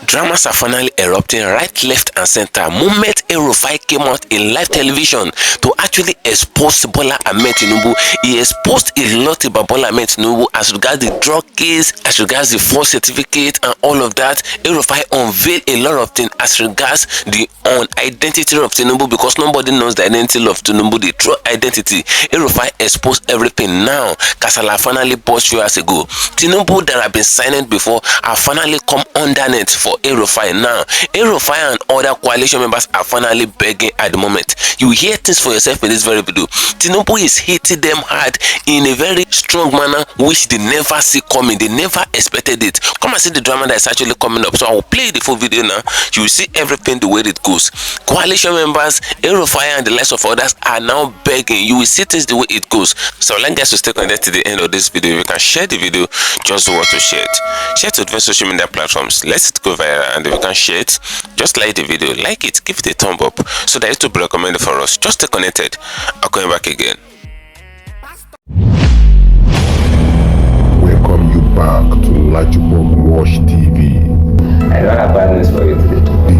Dramas are finally erupting right, left and center. Moment Rufai came out in live television to actually expose Bola Ahmed Tinubu. He exposed a lot about Bola Ahmed Tinubu as regards the drug case, as regards the false certificate and all of that. Rufai unveiled a lot of things as regards the identity of Tinubu, because nobody knows the identity of Tinubu, the true identity. Rufai exposed everything now. Kasala finally burst few years ago. Tinubu that have been silent before are finally come underneath for Rufai now. Rufai and other coalition members are finally begging at the moment. You hear things for yourself in this very video. Tinubu is hitting them hard in a very strong manner, which they never see coming. They never expected it. Come and see the drama that is actually coming up. So I will play the full video now. You will see everything the way it goes. Coalition members, Rufai and the rest of others are now begging. You will see things the way it goes. So I'd like guys to stay connected to the end of this video. If you can share the video, just do what to share it. Share to different social media platforms. Let it go viral, and if you can share it, just like the video, like it, give it a thumb up so that it will be recommended for us. Just stay connected. I'm coming back again. Welcome you back to LAJUPOG Watch TV. I don't have bad news for you today. The home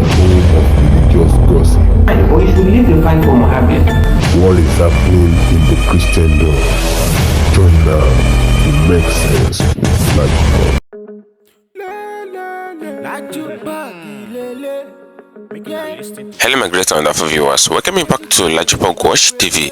of religious gossip. But you should leave the fight for Mohammed. What is happening in the Christendom? Join now to make sense with LAJUPOG. Hello my great and wonderful viewers, welcome back to LAJUPOG Watch TV.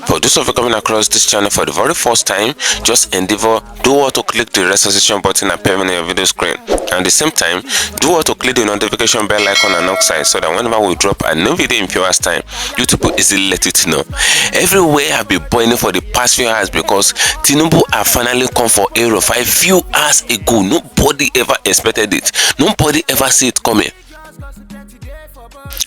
For those of you coming across this channel for the very first time, just endeavor do what to click the registration button appearing on your video screen, and at the same time do what to click the notification bell icon and outside, so that whenever we drop a new video in few hours time, YouTube will easily let it know. Everywhere have been boiling for the past few hours because Tinubu have finally come for Rufai few hours ago. Nobody ever expected it. Nobody ever see it coming.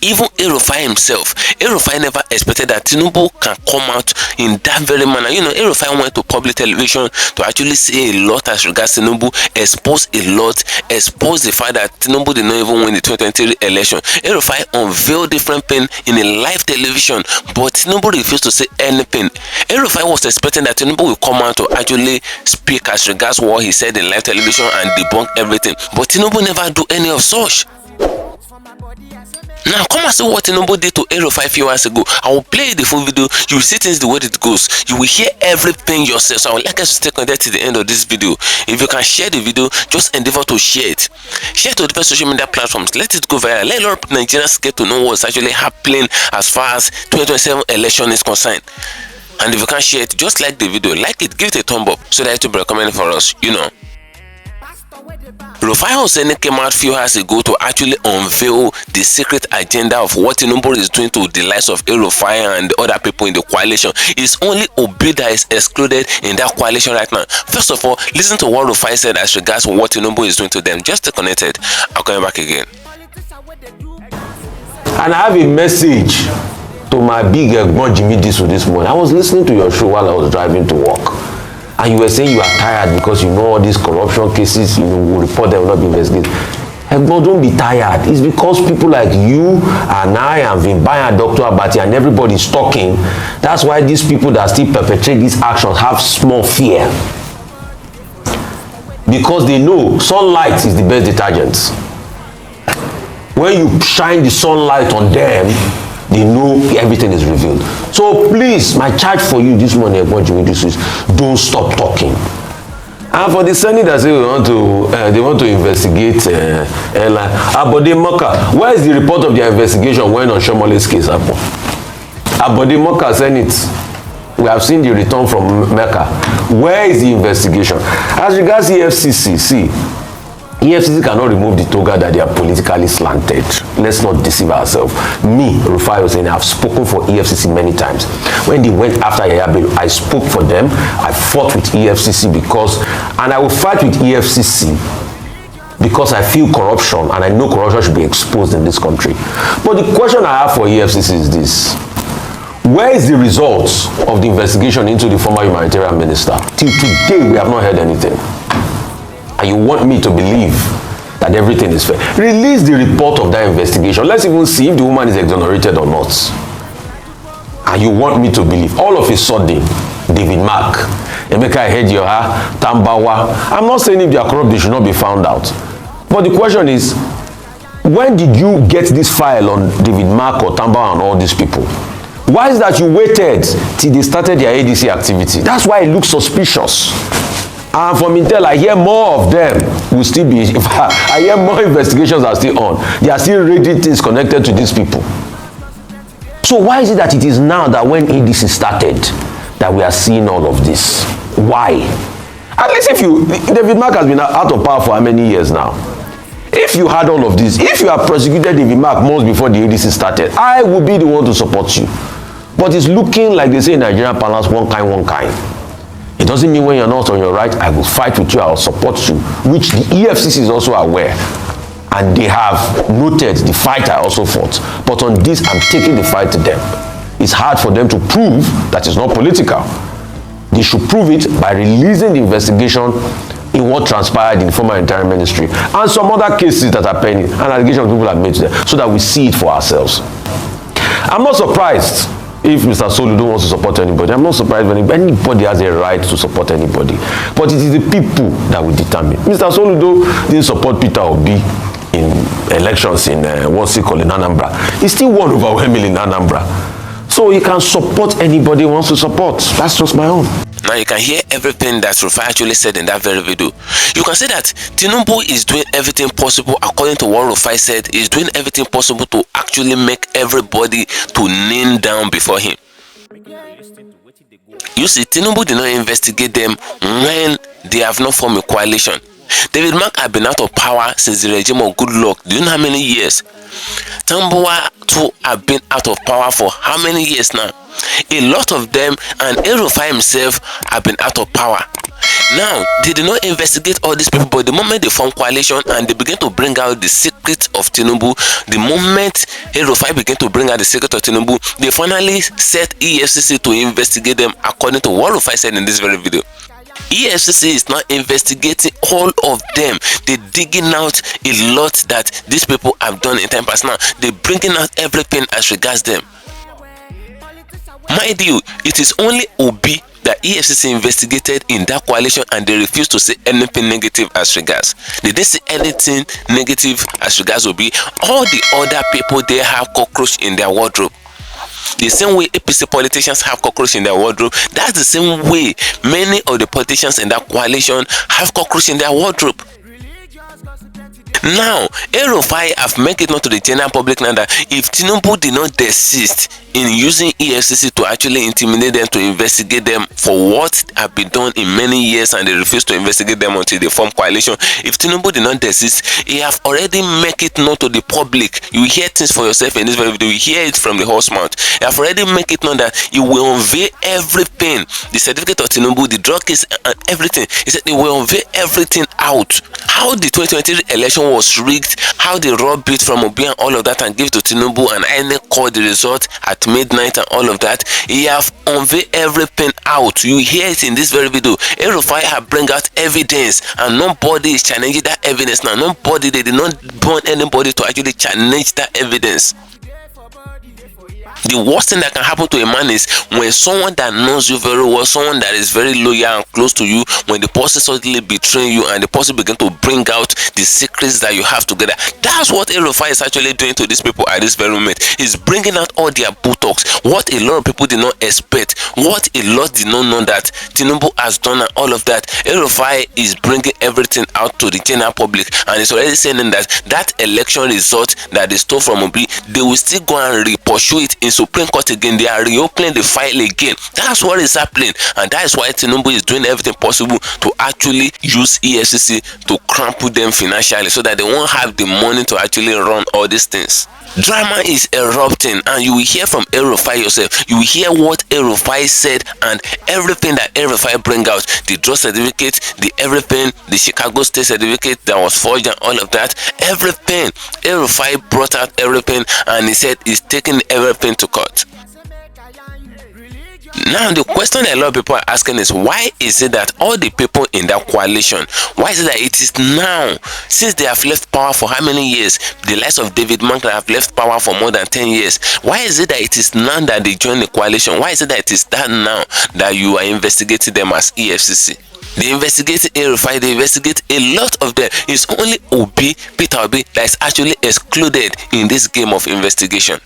Even Rufai himself, Rufai never expected that Tinubu can come out in that very manner. You know, Rufai went to public television to actually say a lot as regards Tinubu, expose a lot, expose the fact that Tinubu did not even win the 2023 election. Rufai unveiled different things in a live television, but Tinubu refused to say anything. Rufai was expecting that Tinubu will come out to actually speak as regards what he said in live television and debunk everything, but Tinubu never do any of such. Now come and see what Tinubu did to Rufai few hours ago. I will play the full video. You will see things the way it goes. You will hear everything yourself. So I would like us to stay connected to the end of this video. If you can share the video, just endeavor to share it. Share to different social media platforms. Let it go viral. Let a lot of Nigerians get to know what's actually happening as far as 2027 election is concerned. And if you can share it, just like the video, like it, give it a thumb up so that it will be recommended for us. You know. Rufai Hussein came out few hours ago to actually unveil the secret agenda of what Tinubu is doing to the likes of Rufai and other people in the coalition. It's only Obi that is excluded in that coalition right now. First of all, listen to what Rufai said as regards what Tinubu is doing to them. Just stay connected. I'm coming back again. And I have a message to my big Jimmy this morning. I was listening to your show while I was driving to work. And you were saying you are tired because you know all these corruption cases, you know, will report them will not be investigated. No, don't be tired. It's because people like you and I and Vimbai and Dr. Abati and everybody is talking. That's why these people that still perpetrate these actions have small fear. Because they know sunlight is the best detergent. When you shine the sunlight on them, they know everything is revealed. So please, my charge for you this morning, is don't stop talking. And for the Senate that say they want to investigate Abode Moka, where is the report of their investigation when on Shomole's case happened? Abode Moka Senate, we have seen the return from Mecca. Where is the investigation? As regards EFCC, see, EFCC cannot remove the toga that they are politically slanted. Let's not deceive ourselves. Me, Rufai was saying, I've spoken for EFCC many times. When they went after Yaya Bello, I spoke for them. I fought with EFCC and I will fight with EFCC because I feel corruption and I know corruption should be exposed in this country. But the question I have for EFCC is this. Where is the results of the investigation into the former humanitarian minister? Till today, we have not heard anything. And you want me to believe that everything is fair. Release the report of that investigation. Let's even see if the woman is exonerated or not. And you want me to believe. All of a sudden, David Mark, Emeka Ehedioha, Tambawa. I'm not saying if they are corrupt, they should not be found out. But the question is, when did you get this file on David Mark or Tamba and all these people? Why is that you waited till they started their ADC activity? That's why it looks suspicious. And from Intel, I hear more of them will still be, in fact, I hear more investigations are still on. They are still reading things connected to these people. So why is it that it is now that when ADC started that we are seeing all of this? Why? At least David Mark has been out of power for how many years now? If you had all of this, if you have prosecuted David Mark months before the ADC started, I would be the one to support you. But it's looking like they say in Nigerian parlance, one kind. It doesn't mean when you're not on your right, I will fight with you, I will support you, which the EFCC is also aware. And they have noted the fight I also fought. But on this, I'm taking the fight to them. It's hard for them to prove that it's not political. They should prove it by releasing the investigation in what transpired in the former Interior Ministry and some other cases that are pending and allegations people have made to them, so that we see it for ourselves. I'm not surprised if Mr. Soludo wants to support anybody. I'm not surprised when anybody has a right to support anybody. But it is the people that will determine. Mr. Soludo didn't support Peter Obi in elections in, what's it called, in Anambra. He still won overwhelmingly in Anambra. So he can support anybody he wants to support. That's just my own. Now you can hear everything that Rufai actually said in that very video. You can say that Tinubu is doing everything possible, according to what Rufai said, is doing everything possible to actually make everybody to kneel down before him. You see, Tinubu did not investigate them when they have not formed a coalition. David Mark had been out of power since the regime of good luck. Do you know how many years? Tambuwa too have been out of power for how many years now? A lot of them, and Rufai himself have been out of power. Now, they did not investigate all these people, but the moment they form coalition and they begin to bring out the secret of Tinubu, the moment Rufai began to bring out the secret of Tinubu, they finally set EFCC to investigate them, according to what Rufai said in this very video. EFCC is now investigating all of them. They're digging out a lot that these people have done in time past. Now, they're bringing out everything as regards them. Mind you, it is only Obi that EFCC investigated in that coalition, and they refused to say anything negative as regards. They didn't say anything negative as regards Obi. All the other people, they have cockroach in their wardrobe. The same way APC politicians have cockroach in their wardrobe, that's the same way many of the politicians in that coalition have cockroach in their wardrobe. Now, Rufai have made it known to the general public now that if Tinubu did not desist in using EFCC to actually intimidate them, to investigate them for what have been done in many years, and they refuse to investigate them until they form coalition, if Tinubu did not desist, he have already made it known to the public. You hear things for yourself in this very video. You hear it from the horse mouth. He have already made it known that he will unveil everything, the certificate of Tinubu, the drug case, and everything. He said he will unveil everything out. How the 2023 election was rigged, how they robbed it from Obi and all of that and gave to Tinubu, and INEC called the result at midnight and all of that. He have unveiled everything out. You hear it in this very video. Rufai have bring out evidence, and nobody is challenging that evidence now. Nobody, they did not want anybody to actually challenge that evidence. The worst thing that can happen to a man is when someone that knows you very well, someone that is very loyal and close to you, when the person suddenly betray you and the person begin to bring out the secrets that you have together. That's what Rufai is actually doing to these people at this very moment. He's bringing out all their buttocks. What a lot of people did not expect, what a lot did not know that Tinubu has done and all of that. Rufai is bringing everything out to the general public, and it's already saying that that election result that they stole from Obi, they will still go and pursue it in Supreme Court again. They are reopening the file again. That's what is happening, and that is why Tinubu is doing everything possible to actually use EFCC to crumple them financially, so that they won't have the money to actually run all these things. Drama is erupting, and you will hear from Rufai yourself. You will hear what Rufai said and everything that Rufai bring out. The drug certificate, the everything, the Chicago State certificate that was forged and all of that. Everything. Rufai brought out everything, and he said he's taking everything to court. Now, the question that a lot of people are asking is, why is it that all the people in that coalition, why is it that it is now, since they have left power for how many years? The likes of David Monkler have left power for more than 10 years. Why is it that it is now that they join the coalition? Why is it that it is that now that you are investigating them as EFCC? They investigate Rufai, they investigate a lot of them. It's only Peter Obi, that is actually excluded in this game of investigation.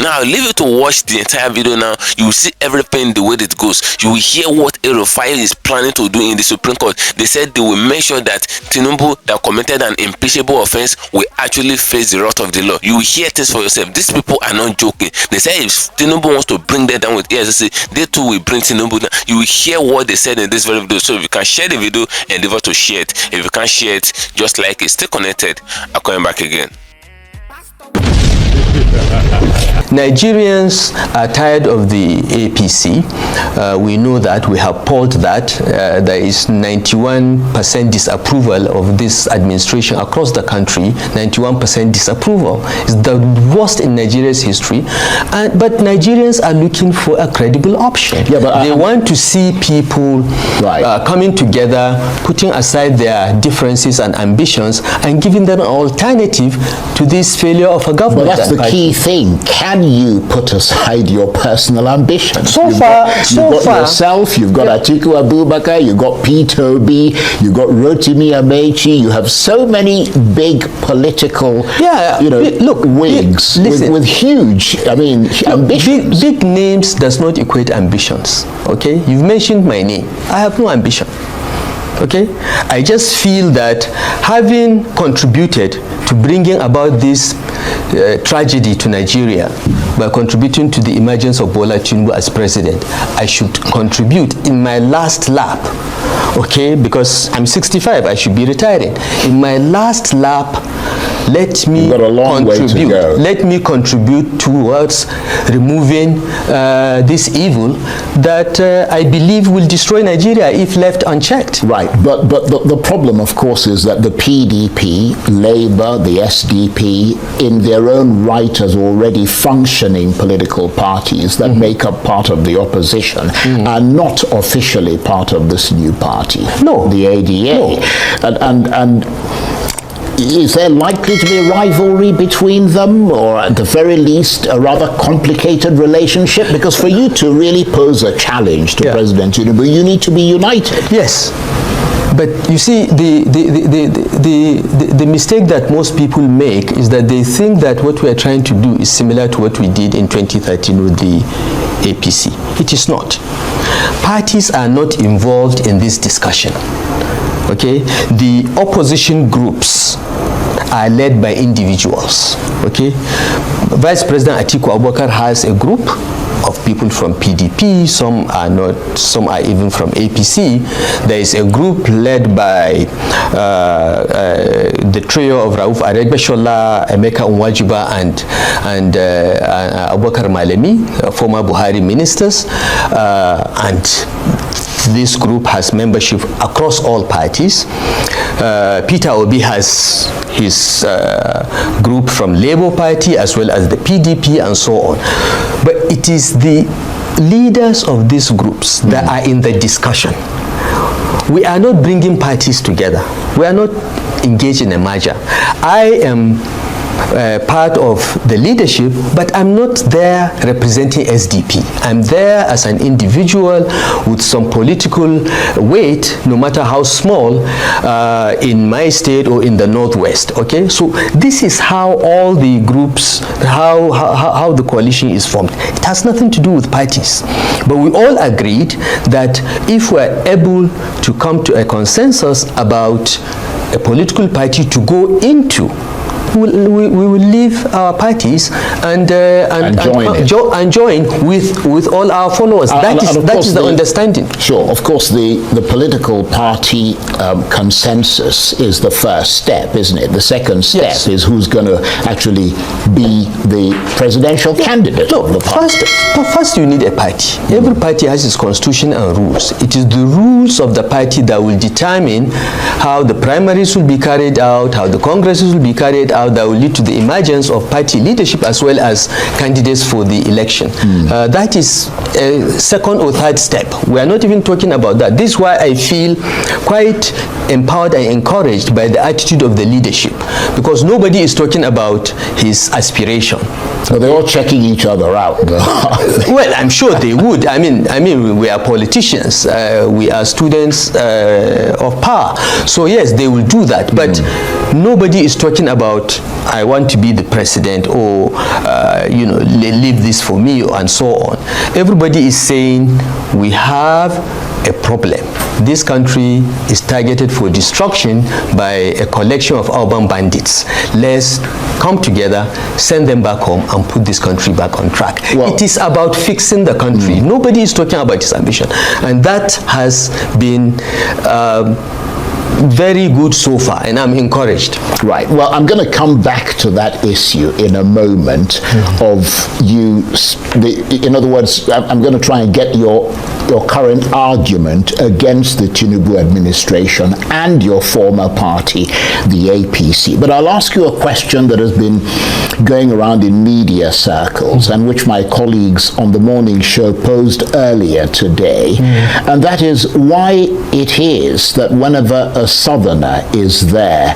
Now, I'll leave you to watch the entire video now. You will see everything the way it goes. You will hear what Rufai is planning to do in the Supreme Court. They said they will make sure that Tinubu, that committed an impeachable offense, will actually face the wrath of the law. You will hear things for yourself. These people are not joking. They say if Tinubu wants to bring them down with EFCC, they too will bring Tinubu down. You will hear what they said in this very video. So if you can share the video, endeavor to share it. If you can't share it, just like it. Stay connected. I'm coming back again. Nigerians are tired of the APC. We know that. We have polled that. There is 91% disapproval of this administration across the country. 91% disapproval. It's the worst in Nigeria's history. But Nigerians are looking for a credible option. Yeah, but they want to see people coming together, putting aside their differences and ambitions, and giving them an alternative to this failure of a government. Well, that's the key thing. Can you put aside your personal ambitions? You've got yourself, you've got Atiku Abubakar, you've got Peter Obi, you've got Rotimi Amechi, you have so many big political, wigs with huge, ambitions. Big names does not equate ambitions, okay? You've mentioned my name. I have no ambition. Okay, I just feel that having contributed to bringing about this tragedy to Nigeria by contributing to the emergence of Bola Tinubu as president, I should contribute in my last lap. Okay, because I'm 65, I should be retiring. In my last lap, let me contribute. Let me contribute towards removing this evil that I believe will destroy Nigeria if left unchecked. Right, but the problem, of course, is that the PDP, Labour, the SDP, in their own right as already functioning political parties that make up part of the opposition, are not officially part of this new party. No. The ADA. No. And is there likely to be a rivalry between them, or at the very least a rather complicated relationship? Because for you to really pose a challenge to President Tinubu, you need to be united. Yes. But you see, the mistake that most people make is that they think that what we are trying to do is similar to what we did in 2013 with the APC. It is not. Parties are not involved in this discussion. Okay, the opposition groups are led by individuals. Okay, Vice President Atiku Abubakar has a group of people from PDP, some are not, some are even from APC. There is a group led by the trio of Rauf Aregbesola, Emeka Nwajuba, and Abubakar Malemi, former Buhari ministers, and this group has membership across all parties. Peter Obi has his group from Labour Party as well as the PDP and so on. But it is the leaders of these groups that are in the discussion. We are not bringing parties together. We are not engaged in a merger. I am part of the leadership, but I'm not there representing SDP. I'm there as an individual with some political weight, no matter how small, in my state or in the Northwest. Okay, so this is how all the groups, how the coalition is formed. It has nothing to do with parties, but we all agreed that if we're able to come to a consensus about a political party to go into, we will leave our parties and join with all our followers. That is the understanding. Sure, of course, the political party consensus is the first step, isn't it? The second step is who's going to actually be the presidential candidate of the party. First you need a party. Every party has its constitution and rules. It is the rules of the party that will determine how the primaries will be carried out, how the congresses will be carried out, out that will lead to the emergence of party leadership as well as candidates for the election. That is a second or third step. We are not even talking about that. This is why I feel quite empowered and encouraged by the attitude of the leadership, because nobody is talking about his aspiration. So they're all checking each other out. Well, I'm sure they would. I mean, we are politicians. We are students of power. So yes, they will do that. But nobody is talking about, I want to be the president, or leave this for me, and so on. Everybody is saying we have a problem. This country is targeted for destruction by a collection of urban bandits. Let's come together, send them back home, and put this country back on track. Well, it is about fixing the country. Nobody is talking about his ambition, and that has been very good so far, and I'm encouraged. Right. Well, I'm going to come back to that issue in a moment of you. In other words, I'm going to try and get your current argument against the Tinubu administration and your former party, the APC. But I'll ask you a question that has been going around in media circles and which my colleagues on the morning show posed earlier today, and that is why it is that whenever a southerner is there,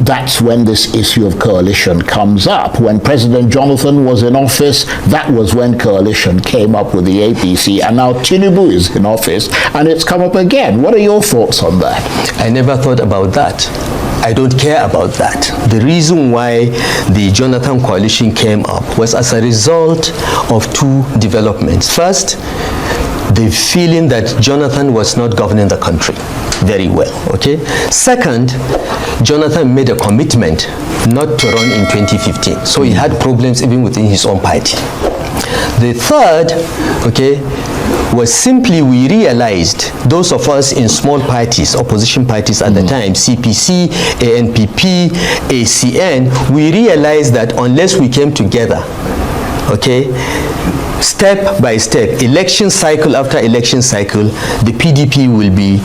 that's when this issue of coalition comes up. When President Jonathan was in office, that was when coalition came up with the APC, and now Tinubu is in office and it's come up again. What are your thoughts on that? I never thought about that. I don't care about that. The reason why the Jonathan coalition came up was as a result of two developments. First, the feeling that Jonathan was not governing the country very well, okay? Second, Jonathan made a commitment not to run in 2015, so he had problems even within his own party. The third, okay, was simply we realized, those of us in small parties, opposition parties at the time, CPC, ANPP, ACN, we realized that unless we came together, okay, step by step, election cycle after election cycle, the PDP will be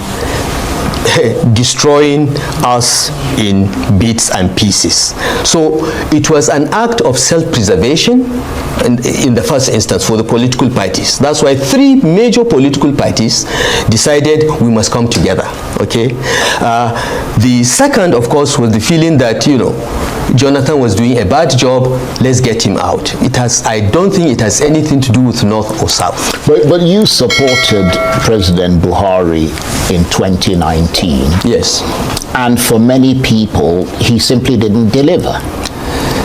destroying us in bits and pieces. So it was an act of self-preservation in the first instance for the political parties. That's why three major political parties decided we must come together, okay? The second, of course, was the feeling that, Jonathan was doing a bad job, let's get him out. I don't think it has anything to do with North or South. But you supported President Buhari in 2019. Yes. And for many people, he simply didn't deliver.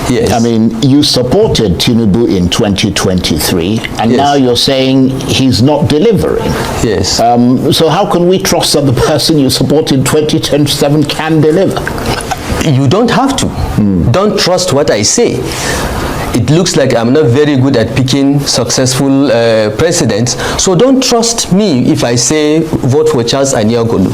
Yes. I mean, you supported Tinubu in 2023, and yes, now you're saying he's not delivering. Yes. So how can we trust that the person you supported in 2027 can deliver? You don't have to. Don't trust what I say. It looks like I'm not very good at picking successful presidents, so don't trust me if I say vote for Charles Aniagolu.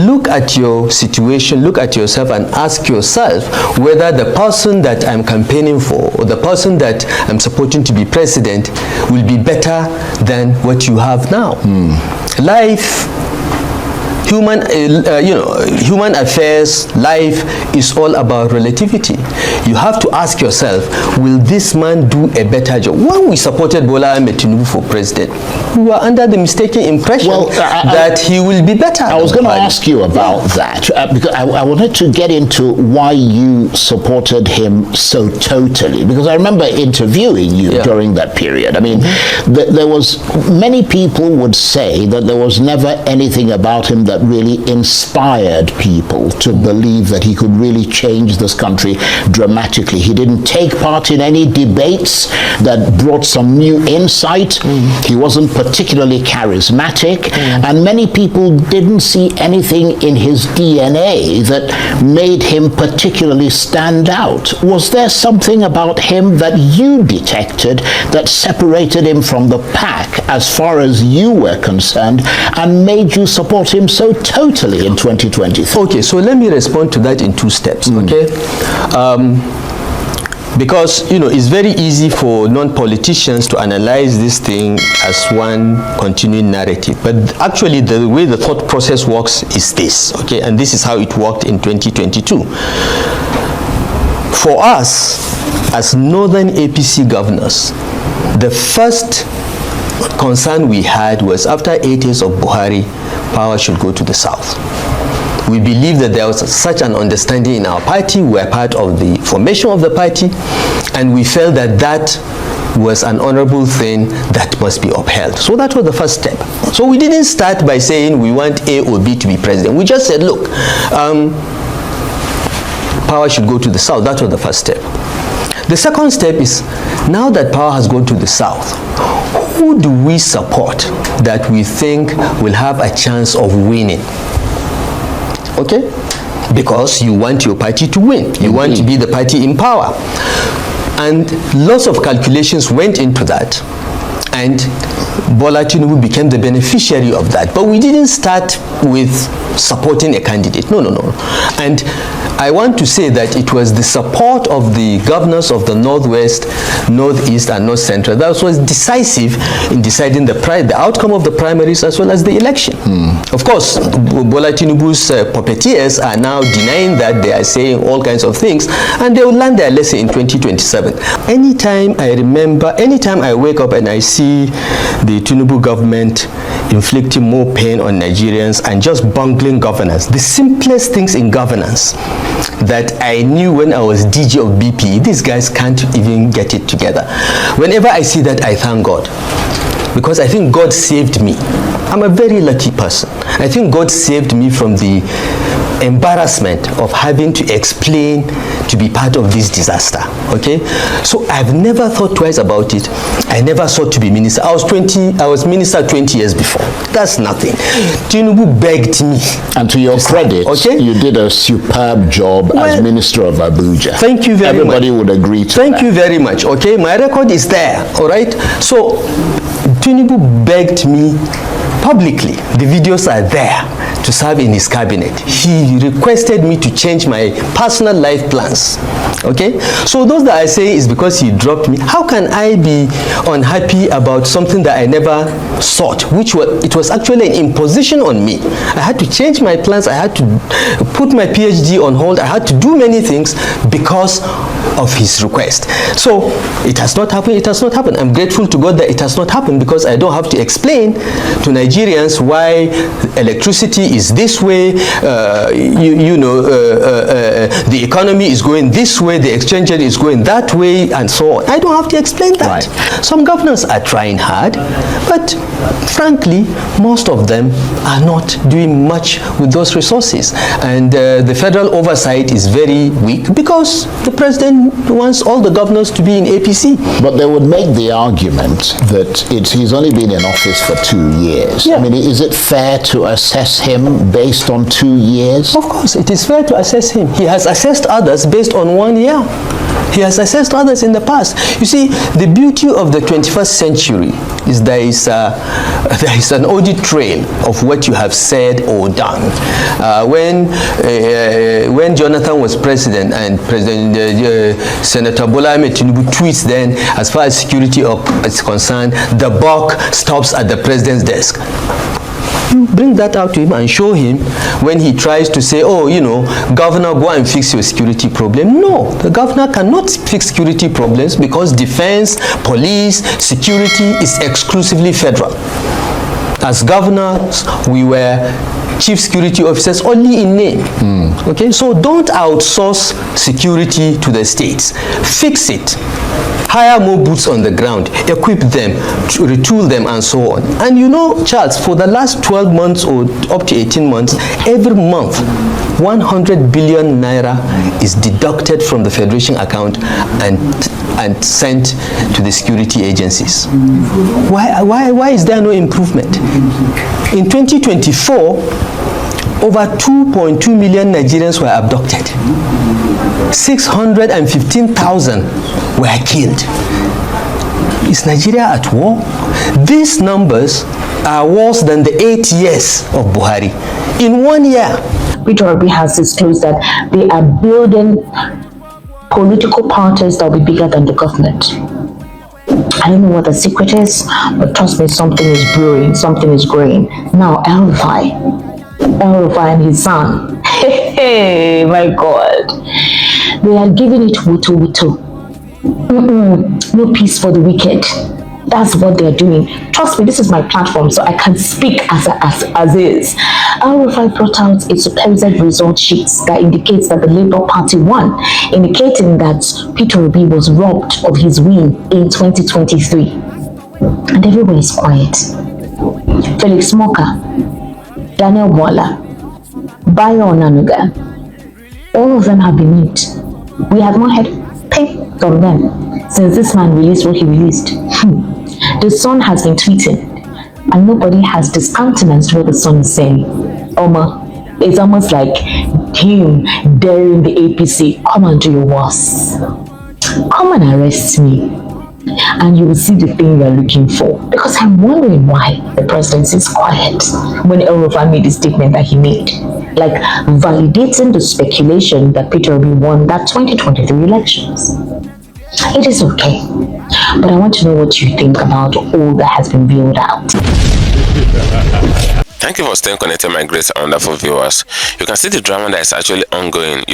Look at your situation, look at yourself, and ask yourself whether the person that I'm campaigning for or the person that I'm supporting to be president will be better than what you have now. Life, human affairs, life is all about relativity. You have to ask yourself, will this man do a better job? When we supported Bola Ahmed Tinubu for president, we were under the mistaken impression that he will be better. I was going to ask you about that, because I wanted to get into why you supported him so totally, because I remember interviewing you during that period. I mean, there was, many people would say that there was never anything about him that really inspired people to believe that he could really change this country dramatically. He didn't take part in any debates that brought some new insight. He wasn't particularly charismatic, and many people didn't see anything in his DNA that made him particularly stand out. Was there something about him that you detected that separated him from the pack as far as you were concerned and made you support him so totally in 2023? Okay, so let me respond to that in two steps, okay? Because, it's very easy for non-politicians to analyze this thing as one continuing narrative. But actually, the way the thought process works is this, okay? And this is how it worked in 2022. For us, as northern APC governors, the first concern we had was after 8 years of Buhari, power should go to the south. We believe that there was such an understanding in our party. We were part of the formation of the party, and we felt that that was an honorable thing that must be upheld. So that was the first step. So we didn't start by saying we want A or B to be president. We just said, look, power should go to the south. That was the first step. The second step is, now that power has gone to the south, who do we support that we think will have a chance of winning? Okay? Because you want your party to win. You want to be the party in power. And lots of calculations went into that. And Bola Tinubu became the beneficiary of that. But we didn't start with supporting a candidate. No. And I want to say that it was the support of the governors of the Northwest, Northeast, and North Central that was decisive in deciding the outcome of the primaries as well as the election. Of course, Bola Tinubu's puppeteers are now denying that. They are saying all kinds of things, and they will learn their lesson in 2027. Anytime I wake up and I see the Tinubu government inflicting more pain on Nigerians and just bungling governance, the simplest things in governance that I knew when I was DG of BP, these guys can't even get it together. Whenever I see that, I thank God, because I think God saved me. I'm a very lucky person. I think God saved me from the embarrassment of having to explain to be part of this disaster. Okay, so I've never thought twice about it. I never sought to be minister. I was minister 20 years before. That's nothing. Tinubu begged me. And to your credit, okay, you did a superb job as Minister of Abuja. Thank you very much. Everybody would agree to that. Thank you very much. Okay, my record is there. All right. So Tinubu begged me publicly. The videos are there to serve in his cabinet. He requested me to change my personal life plans. Okay, so those that I say is because he dropped me. How can I be unhappy about something that I never sought, it was actually an imposition on me? I had to change my plans. I had to put my PhD on hold. I had to do many things because of his request. So it has not happened. It has not happened. I'm grateful to God that it has not happened, because I don't have to explain to Nigerians why electricity is this way, the economy is going this way, the exchange rate is going that way, and so on. I don't have to explain that. Right. Some governors are trying hard, but frankly, most of them are not doing much with those resources. And the federal oversight is very weak because the president wants all the governors to be in APC. But they would make the argument that he's only been in office for 2 years. Yeah. I mean, is it fair to assess him based on 2 years? Of course, it is fair to assess him. He has assessed others based on 1 year. He has assessed others in the past. You see, the beauty of the 21st century is there is an audit trail of what you have said or done. When Jonathan was president and Senator Bola Tinubu tweets then, as far as security is concerned, the buck stops at the president's desk. You bring that out to him and show him when he tries to say, oh, governor, go and fix your security problem. No, the governor cannot fix security problems because defense, police, security is exclusively federal. As governors, we were chief security officers only in name. Okay, so don't outsource security to the states. Fix it. Hire more boots on the ground, equip them, retool them, and so on. And Charles, for the last 12 months or up to 18 months, every month, 100 billion naira is deducted from the Federation account and sent to the security agencies. Why is there no improvement? In 2024, over 2.2 million Nigerians were abducted. 615,000 were killed. Is Nigeria at war? These numbers are worse than the 8 years of Buhari. In 1 year. Rufai has disclosed that they are building political parties that will be bigger than the government. I don't know what the secret is, but trust me, something is brewing, something is growing. Now, Rufai, Rufai and his son. Hey, my God. They are giving it wuto. No peace for the wicked. That's what they're doing. Trust me, this is my platform, so I can speak as is. Rufai brought out a supposed result sheet that indicates that the Labour Party won, indicating that Peter Obi was robbed of his win in 2023. And everyone is quiet. Felix Moka, Daniel Mwala, Bayo Onanuga, all of them have been mute. We have not heard peep from them since this man released what he released. The Sun has been tweeting, and nobody has discountenanced what the Sun is saying. It's almost like him daring the APC, come and do your worst. Come and arrest me, and you will see the thing you're looking for. Because I'm wondering why the presidency is quiet when Rufai made the statement that he made, like validating the speculation that Peter Obi won that 2023 elections. It is okay, but I want to know what you think about all that has been revealed out. Thank you for staying connected, my great and wonderful viewers. You can see the drama that is actually ongoing,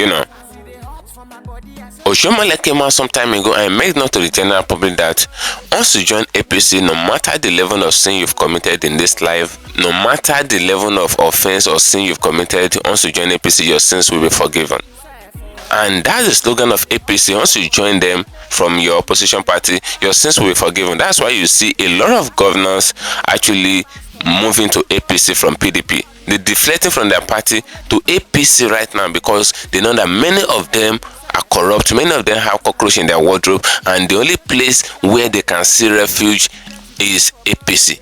Oshomole came out some time ago and made known to the general public that once you join APC, no matter the level of sin you've committed in this life, no matter the level of offense or sin you've committed, once you join APC, your sins will be forgiven. And that's the slogan of APC. Once you join them from your opposition party, your sins will be forgiven. That's why you see a lot of governors actually moving to APC from PDP. They're deflecting from their party to APC right now because they know that many of them are corrupt, many of them have cockroach in their wardrobe, and the only place where they can see refuge is APC.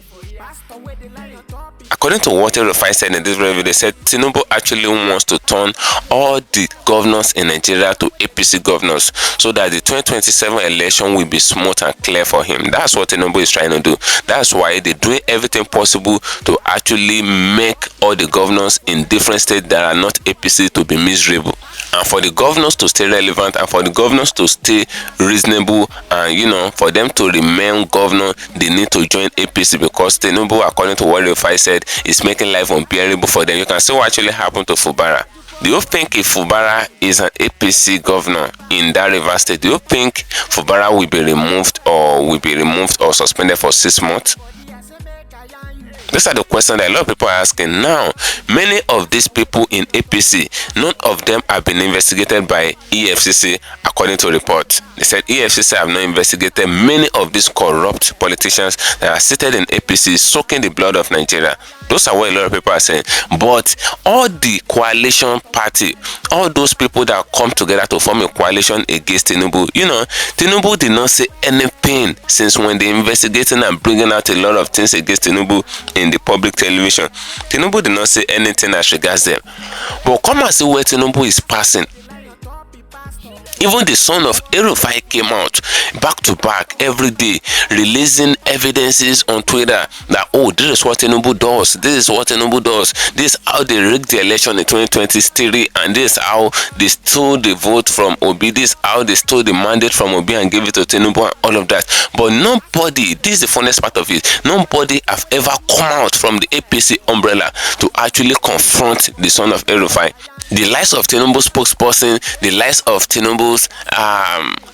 According to what Rufai said in this review, they said Tinubu actually wants to turn all the governors in Nigeria to APC governors so that the 2027 election will be smooth and clear for him. That's what Tinubu is trying to do. That's why they're doing everything possible to actually make all the governors in different states that are not APC to be miserable. And for the governors to stay relevant and for the governors to stay reasonable and, for them to remain governor, they need to join APC because Tinubu, according to what Rufai said, is making life unbearable for them. You can see what actually happened to Fubara. Do you think if Fubara is an APC governor in that River State, do you think Fubara will be removed or suspended for 6 months? These are the questions that a lot of people are asking. Now, many of these people in APC, none of them have been investigated by EFCC, according to reports. They said EFCC have not investigated many of these corrupt politicians that are seated in APC, soaking the blood of Nigeria. Those are what a lot of people are saying. But all the coalition party, all those people that come together to form a coalition against Tinubu, Tinubu did not say anything since when they investigating and bringing out a lot of things against Tinubu in the public television. Tinubu did not say anything as regards them. But come and see where Tinubu is passing. Even the son of Rufai came out back to back every day, releasing evidences on Twitter that, this is what Tinubu does, this is what Tinubu does, this is how they rigged the election in 2023, and this is how they stole the vote from Obi, this is how they stole the mandate from Obi and gave it to Tinubu and all of that. But nobody, this is the funniest part of it, nobody have ever come out from the APC umbrella to actually confront the son of Rufai. The likes of Tinubu's spokesperson, the likes of Tinubu's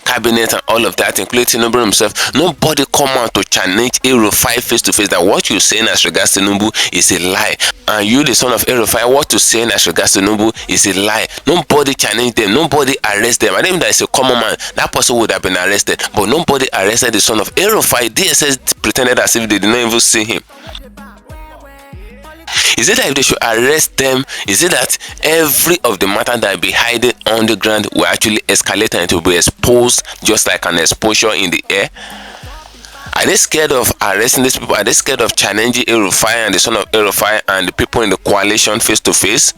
cabinet and all of that, including Tinubu himself, nobody come out to challenge Rufai face to face that what you're saying as regards Tinubu is a lie. And you, the son of Rufai, what you're saying as regards Tinubu is a lie. Nobody challenge them, nobody arrest them. I think that is a common man. That person would have been arrested, but nobody arrested the son of Rufai. DSS pretended as if they did not even see him. Is it that if they should arrest them, is it that every of the matter that will be hiding on the ground will actually escalate and it will be exposed just like an exposure in the air? Are they scared of arresting these people? Are they scared of challenging Rufai and the son of Rufai and the people in the coalition face to face?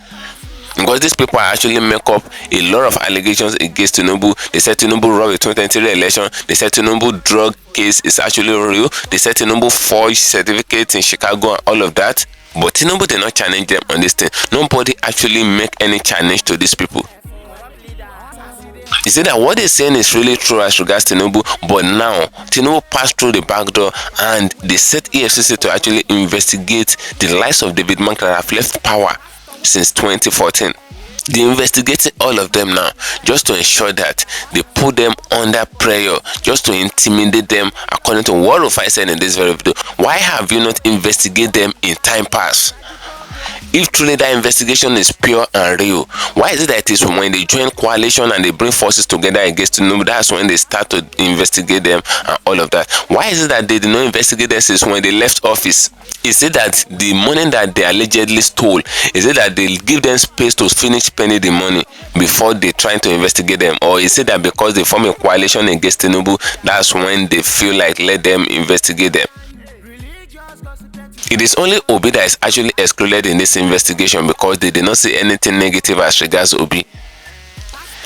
Because these people actually make up a lot of allegations against Tinubu. They said Tinubu robbed the 2023 election. They said Tinubu drug case is actually real. They said Tinubu forged certificates in Chicago and all of that. But Tinubu did not challenge them on this thing. Nobody actually make any challenge to these people. Is it that what they're saying is really true as regards Tinubu, but now Tinubu passed through the back door and they set EFCC to actually investigate the lives of David Mark that have left power since 2014. They investigating all of them now just to ensure that they put them under prayer, just to intimidate them, according to what Rufai said in this very video. Why have you not investigated them in time past? If truly that investigation is pure and real, why is it that it is when they join coalition and they bring forces together against Tinubu, that's when they start to investigate them and all of that? Why is it that they did not investigate them since when they left office? Is it that the money that they allegedly stole, is it that they give them space to finish spending the money before they try to investigate them? Or is it that because they form a coalition against Tinubu, that's when they feel like let them investigate them? It is only Obi that is actually excluded in this investigation because they did not see anything negative as regards Obi.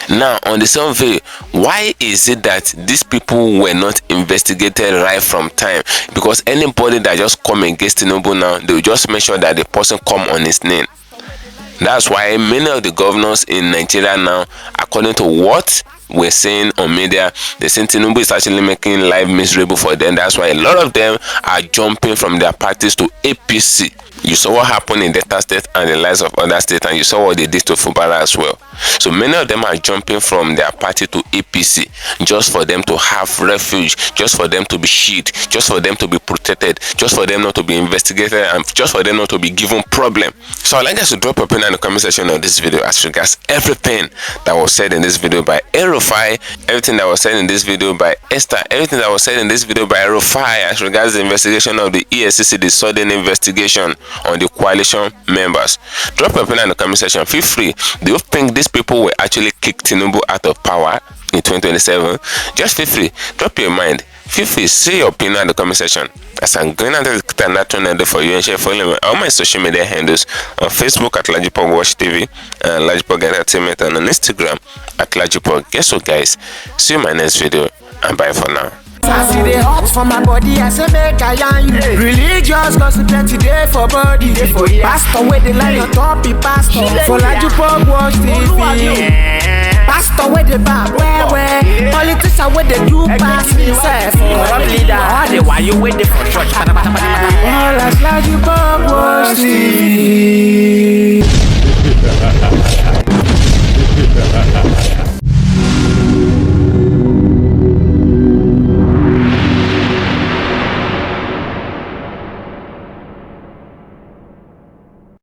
Now, on the same vein, why is it that these people were not investigated right from time? Because anybody that just come against Tinubu now, they will just make sure that the person come on his name. That's why many of the governors in Nigeria now, according to what we're saying on media, they say Tinubu is actually making life miserable for them. That's why a lot of them are jumping from their parties to APC. You saw what happened in Delta State and the likes of other states, and you saw what they did to Fubara as well. So many of them are jumping from their party to APC just for them to have refuge, just for them to be shielded, just for them to be protected, just for them not to be investigated, and just for them not to be given problem. So I'd like us to drop a pin in the comment section of this video as regards everything that was said in this video by Rufai, everything that was said in this video by Esther, everything that was said in this video by Rufai as regards the investigation of the EFCC, the sudden investigation on the coalition members. Drop a pin in the comment section. Feel free. Do you think these people will actually kick Tinubu out of power in 2027? Just feel free. Drop your mind. Feel free. Say your opinion in the comment section. As I'm going to the NARRATION for you and share following me all my social media handles on Facebook at LAJUPOG Watch TV and LAJUPOG Entertainment, and on Instagram at LAJUPOG. Guess what, guys? See you in my next video and bye for now. I see the hot for my body, I say make I yarn you. Religious gossip plenty day for body. Pastor with the line on top, he pastor. For LAJUPOG Watch TV. Pastor with the back, where politician with the do pass himself. Corrupt leader, all the while you waiting for church. All as LAJUPOG Watch TV.